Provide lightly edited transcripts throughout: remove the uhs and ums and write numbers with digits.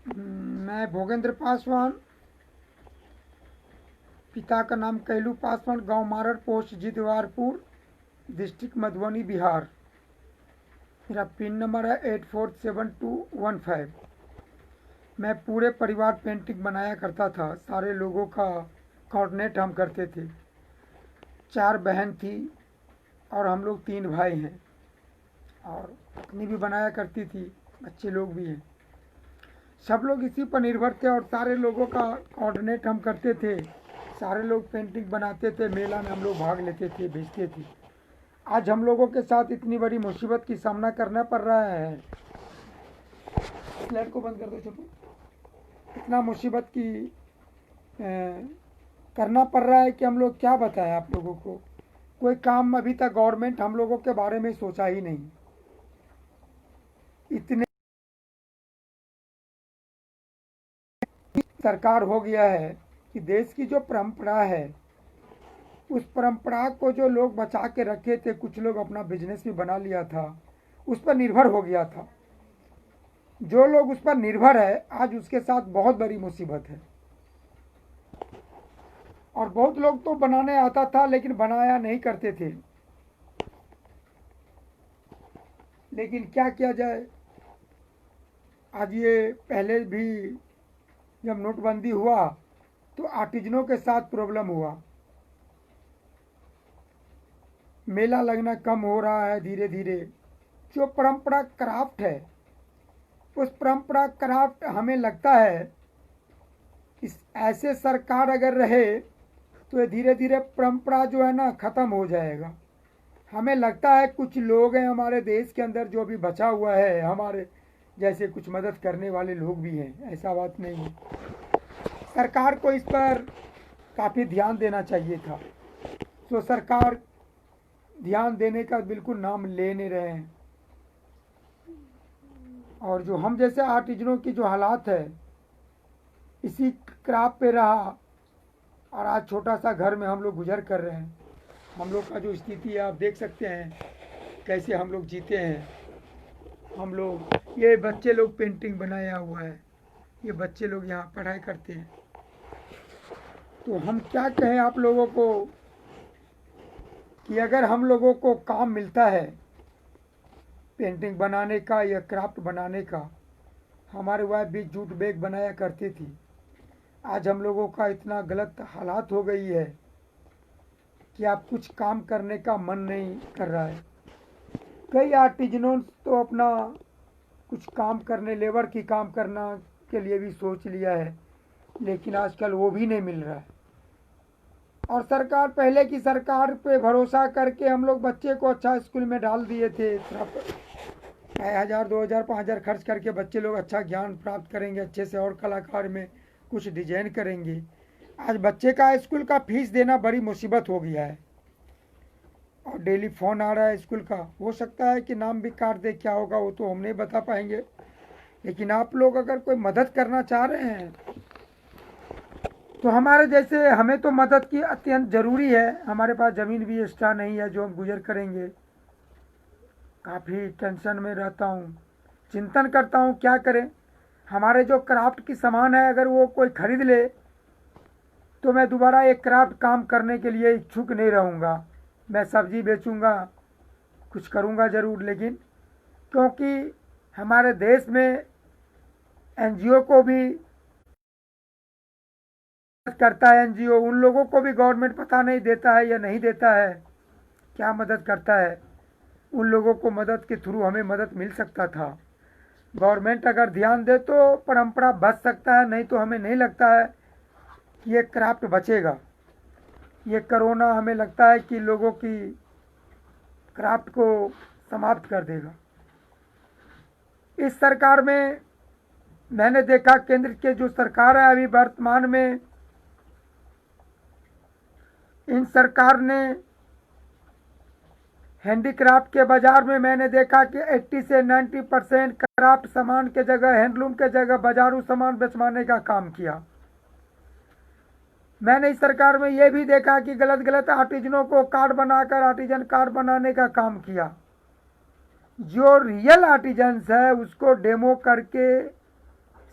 मैं भोगेंद्र पासवान, पिता का नाम कैलू पासवान, गांव मारड़, पोस्ट जितवारपुर, डिस्ट्रिक्ट मधुबनी, बिहार। मेरा पिन नंबर है 847215। मैं पूरे परिवार पेंटिंग बनाया करता था। सारे लोगों का कोऑर्डिनेट हम करते थे। 4 बहन थी और हम लोग 3 भाई हैं, और पत्नी भी बनाया करती थी, बच्चे लोग भी हैं। सब लोग इसी पर निर्भर थे और सारे लोगों का कोऑर्डिनेट हम करते थे। सारे लोग पेंटिंग बनाते थे, मेला में हम लोग भाग लेते थे, बेचते थे। आज हम लोगों के साथ इतनी बड़ी मुसीबत की सामना करना पड़ रहा है। लाइट को बंद कर दो छोटू। इतना मुसीबत की करना पड़ रहा है कि हम लोग क्या बताएं आप लोगों को। कोई काम अभी तक गवर्नमेंट हम लोगों के बारे में सोचा ही नहीं। इतने सरकार हो गया है कि देश की जो परंपरा है, उस परंपरा को जो लोग बचा के रखे थे, कुछ लोग अपना बिजनेस भी बना लिया था, उस पर निर्भर हो गया था। जो लोग उस पर निर्भर है, आज उसके साथ बहुत बड़ी मुसीबत है। और बहुत लोग तो बनाने आता था लेकिन बनाया नहीं करते थे। लेकिन क्या किया जाए, आज ये पहले भी जब नोटबंदी हुआ तो आर्टिजनों के साथ प्रॉब्लम हुआ। मेला लगना कम हो रहा है धीरे धीरे। जो परंपरा क्राफ्ट है, उस परंपरा क्राफ्ट हमें लगता है कि ऐसे सरकार अगर रहे तो ये धीरे धीरे परंपरा जो है ना ख़त्म हो जाएगा। हमें लगता है कुछ लोग हैं हमारे देश के अंदर जो भी बचा हुआ है, हमारे जैसे कुछ मदद करने वाले लोग भी हैं, ऐसा बात नहीं है। सरकार को इस पर काफ़ी ध्यान देना चाहिए था। तो सरकार ध्यान देने का बिल्कुल नाम ले नहीं रहे हैं। और जो हम जैसे आर्टिजनों की जो हालात है, इसी क्राफ्ट पे रहा और आज छोटा सा घर में हम लोग गुजर कर रहे हैं। हम लोग का जो स्थिति है आप देख सकते हैं कैसे हम लोग जीते हैं। हम लोग, ये बच्चे लोग पेंटिंग बनाया हुआ है, ये बच्चे लोग यहाँ पढ़ाई करते हैं। तो हम क्या कहें आप लोगों को कि अगर हम लोगों को काम मिलता है पेंटिंग बनाने का या क्राफ्ट बनाने का, हमारे वाइफ भी जूट बैग बनाया करती थी। आज हम लोगों का इतना गलत हालात हो गई है कि आप कुछ काम करने का मन नहीं कर रहा है। कई आर्टिजनों तो अपना कुछ काम करने, लेबर की काम करना के लिए भी सोच लिया है, लेकिन आजकल वो भी नहीं मिल रहा है। और सरकार, पहले की सरकार पे भरोसा करके हम लोग बच्चे को अच्छा स्कूल में डाल दिए थे। 1000 2000 5000 खर्च करके बच्चे लोग अच्छा ज्ञान प्राप्त करेंगे अच्छे से, और कलाकार में कुछ डिजाइन करेंगे। आज बच्चे का स्कूल का फीस देना बड़ी मुसीबत हो गया है। और डेली फ़ोन आ रहा है स्कूल का। हो सकता है कि नाम भी काट दे, क्या होगा वो तो हम नहीं बता पाएंगे। लेकिन आप लोग अगर कोई मदद करना चाह रहे हैं तो हमारे जैसे, हमें तो मदद की अत्यंत ज़रूरी है। हमारे पास ज़मीन भी एक्स्ट्रा नहीं है जो हम गुजर करेंगे। काफ़ी टेंशन में रहता हूँ, चिंतन करता हूँ क्या करें। हमारे जो क्राफ्ट की सामान है, अगर वो कोई ख़रीद ले तो मैं दोबारा एक क्राफ्ट काम करने के लिए इच्छुक नहीं रहूँगा। मैं सब्ज़ी बेचूँगा, कुछ करूँगा ज़रूर, लेकिन क्योंकि हमारे देश में एनजीओ को भी करता है, एनजीओ उन लोगों को भी गवर्नमेंट पता नहीं देता है या नहीं देता है, क्या मदद करता है। उन लोगों को मदद के थ्रू हमें मदद मिल सकता था। गवर्नमेंट अगर ध्यान दे तो परंपरा बच सकता है, नहीं तो हमें नहीं लगता है कि ये क्राफ्ट बचेगा। ये कोरोना हमें लगता है कि लोगों की क्राफ्ट को समाप्त कर देगा। इस सरकार में मैंने देखा, केंद्र के जो सरकार है अभी वर्तमान में, इन सरकार ने हैंडीक्राफ्ट के बाज़ार में मैंने देखा कि 80 से 90% क्राफ्ट सामान के जगह, हैंडलूम के जगह बाजारू सामान बेचवाने का काम किया। मैंने इस सरकार में ये भी देखा कि गलत गलत आर्टिजनों को कार्ड बनाकर आर्टिजन कार्ड बनाने का काम किया। जो रियल आर्टिजन्स है उसको डेमो करके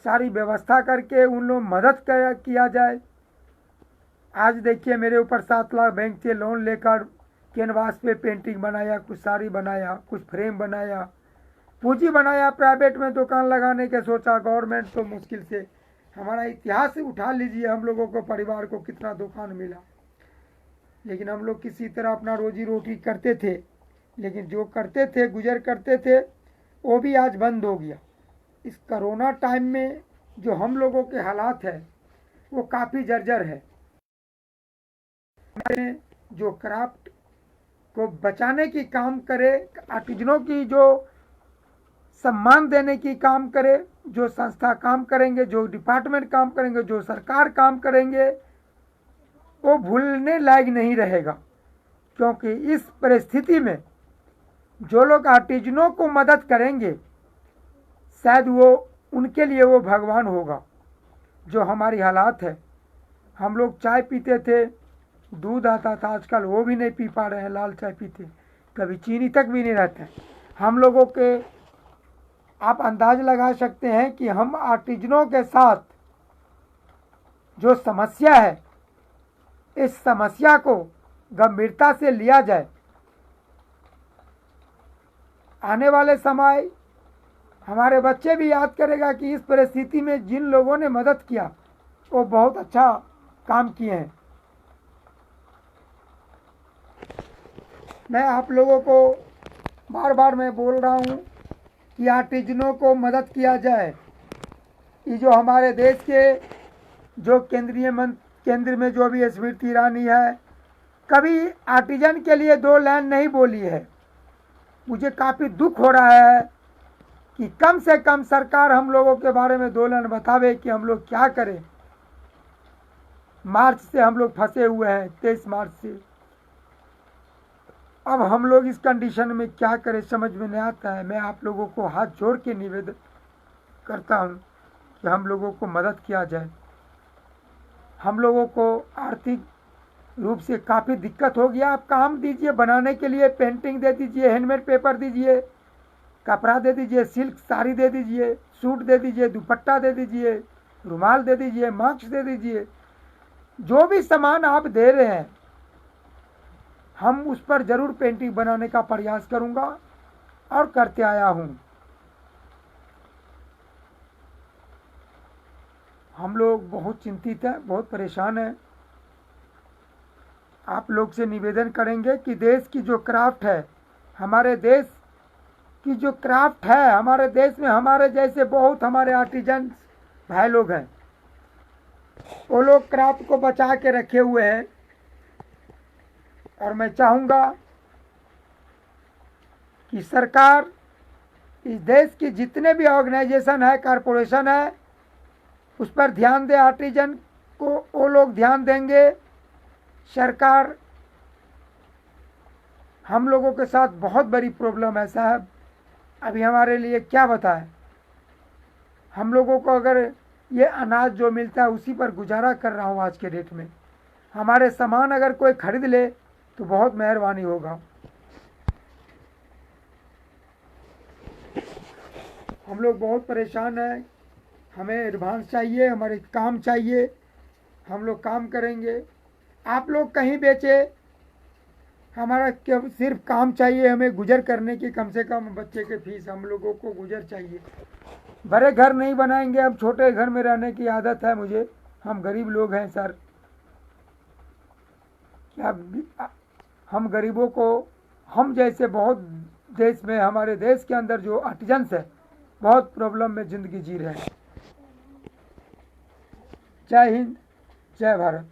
सारी व्यवस्था करके उन लोग मदद किया जाए। आज देखिए मेरे ऊपर 7 लाख बैंक से लोन लेकर कैनवास पे पेंटिंग बनाया, कुछ साड़ी बनाया, कुछ फ्रेम बनाया, पूंजी बनाया, प्राइवेट में दुकान लगाने के सोचा। गवर्नमेंट तो मुश्किल से, हमारा इतिहास उठा लीजिए, हम लोगों को परिवार को कितना दुकान मिला, लेकिन हम लोग किसी तरह अपना रोजी रोटी करते थे। लेकिन जो करते थे, गुजर करते थे, वो भी आज बंद हो गया। इस कोरोना टाइम में जो हम लोगों के हालात है वो काफ़ी जर्जर है। जो क्राफ्ट को बचाने की काम करे, आर्टिजनों की जो सम्मान देने की काम करे, जो संस्था काम करेंगे, जो डिपार्टमेंट काम करेंगे, जो सरकार काम करेंगे, वो भूलने लायक नहीं रहेगा। क्योंकि इस परिस्थिति में जो लोग आर्टिजनों को मदद करेंगे, शायद वो उनके लिए वो भगवान होगा। जो हमारी हालात है, हम लोग चाय पीते थे, दूध आता था, आजकल वो भी नहीं पी पा रहे हैं, लाल चाय पीते, कभी चीनी तक भी नहीं रहता है। हम लोगों के आप अंदाज लगा सकते हैं कि हम आर्टिजनों के साथ जो समस्या है, इस समस्या को गंभीरता से लिया जाए। आने वाले समय हमारे बच्चे भी याद करेगा कि इस परिस्थिति में जिन लोगों ने मदद किया वो बहुत अच्छा काम किए हैं। मैं आप लोगों को बार बार मैं बोल रहा हूँ कि आर्टिजनों को मदद किया जाए। ये जो हमारे देश के जो केंद्र में जो भी स्मृति ईरानी है, कभी आर्टिजन के लिए 2 लाइन नहीं बोली है। मुझे काफ़ी दुख हो रहा है कि कम से कम सरकार हम लोगों के बारे में 2 लाइन बतावे कि हम लोग क्या करें। मार्च से हम लोग फंसे हुए हैं, 23 मार्च से। अब हम लोग इस कंडीशन में क्या करें, समझ में नहीं आता है। मैं आप लोगों को हाथ जोड़ के निवेदन करता हूँ कि हम लोगों को मदद किया जाए। हम लोगों को आर्थिक रूप से काफ़ी दिक्कत हो गया। आप काम दीजिए बनाने के लिए, पेंटिंग दे दीजिए, हैंडमेड पेपर दीजिए, कपड़ा दे दीजिए, सिल्क साड़ी दे दीजिए, सूट दे दीजिए, दुपट्टा दे दीजिए, रुमाल दे दीजिए, मास्क दे दीजिए। जो भी सामान आप दे रहे हैं, हम उस पर ज़रूर पेंटिंग बनाने का प्रयास करूंगा और करते आया हूं। हम लोग बहुत चिंतित हैं, बहुत परेशान हैं। आप लोग से निवेदन करेंगे कि देश की जो क्राफ्ट है, हमारे देश की जो क्राफ्ट है, हमारे देश में हमारे जैसे बहुत हमारे आर्टिजन भाई लोग हैं, वो लोग क्राफ्ट को बचा के रखे हुए हैं। और मैं चाहूँगा कि सरकार इस देश की जितने भी ऑर्गेनाइजेशन है, कॉरपोरेशन है, उस पर ध्यान दे। आर्टिजन को वो लोग ध्यान देंगे। सरकार हम लोगों के साथ बहुत बड़ी प्रॉब्लम है साहब, अभी हमारे लिए क्या बताएं। हम लोगों को अगर ये अनाज जो मिलता है उसी पर गुजारा कर रहा हूँ आज के डेट में। हमारे सामान अगर कोई खरीद ले तो बहुत मेहरबानी होगा। हम लोग बहुत परेशान हैं, हमें एडवांस चाहिए, हमारे काम चाहिए, हम लोग काम करेंगे। आप लोग कहीं बेचे, हमारा सिर्फ काम चाहिए, हमें गुजर करने की, कम से कम बच्चे के फीस हम लोगों को गुजर चाहिए। बड़े घर नहीं बनाएंगे, अब छोटे घर में रहने की आदत है मुझे। हम गरीब लोग हैं सर, क्या हम गरीबों को, हम जैसे बहुत देश में, हमारे देश के अंदर जो आर्टिजन्स है बहुत प्रॉब्लम में ज़िंदगी जी रहे हैं। जय हिंद, जय भारत।